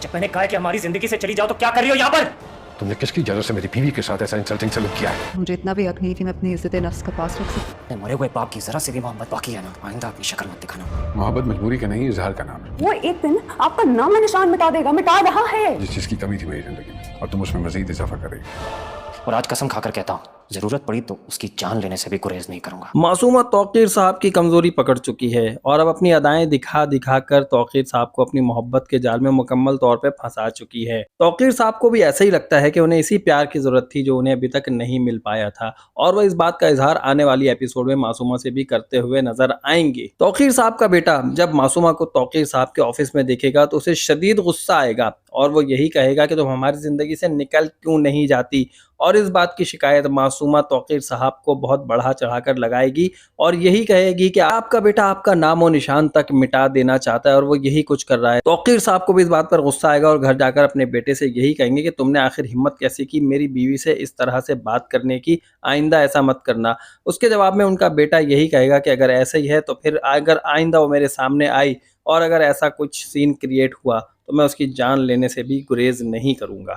जब मैंने कहा कि हमारी जिंदगी से चली जाओ तो क्या कर रही हो यहाँ पर? तुमने किसकी इजाजत से मेरी बीवी के साथ ऐसा इंसल्टिंग सलूक किया है? मुझे इतना भी हक नहीं कि मैं अपनी इज्जत नफ्स का पास रख सकूं। मरे हुए बाप की जरा से भी मोहब्बत बाकी है ना, आइंदा अपनी शक्ल मत दिखाना। मोहब्बत मजबूरी का नहीं, इजहार का नाम है। वो एक दिन आपका नाम निशान मिटा देगा, मिटा रहा है। जिस चीज की कमी थी मेरी जिंदगी में, और तुम उसमें मजीद इजाफा करेगी। और आज कसम खाकर कहता हूँ, जरूरत पड़ी तो उसकी जान लेने से भी गुरेज नहीं करूंगा। मासूमा तौकीर साहब की कमजोरी पकड़ चुकी है और अब अपनी अदाएं दिखा दिखा कर तौकीर साहब को अपनी मोहब्बत के जाल में मुकम्मल तौर पे फंसा चुकी है। तौकीर साहब को भी ऐसा ही लगता है कि उन्हें इसी प्यार की जरूरत थी जो उन्हें अभी तक नहीं मिल पाया था, और वह इस बात का इजहार आने वाली एपिसोड में मासूमा से भी करते हुए नजर आएंगे। तौकीर साहब का बेटा जब मासूमा को तौकीर साहब के ऑफिस में देखेगा तो उसे शदीद गुस्सा आएगा और वो यही कहेगा कि तुम हमारी जिंदगी से निकल क्यों नहीं जाती, और इस बात की शिकायत मासूमा तौकीर साहब को बहुत बढ़ा चढ़ाकर लगाएगी और यही कहेगी कि आपका बेटा आपका नामो निशान तक मिटा देना चाहता है और वो यही कुछ कर रहा है। तौकीर साहब को भी इस बात पर गुस्सा आएगा और घर जाकर अपने बेटे से यही कहेंगे कि तुमने आखिर हिम्मत कैसे की मेरी बीवी से इस तरह से बात करने की, आइंदा ऐसा मत करना। उसके जवाब में उनका बेटा यही कहेगा कि अगर ऐसा ही है तो फिर अगर आइंदा वो मेरे सामने आई और अगर ऐसा कुछ सीन क्रिएट हुआ तो मैं उसकी जान लेने से भी गुरेज नहीं करूंगा।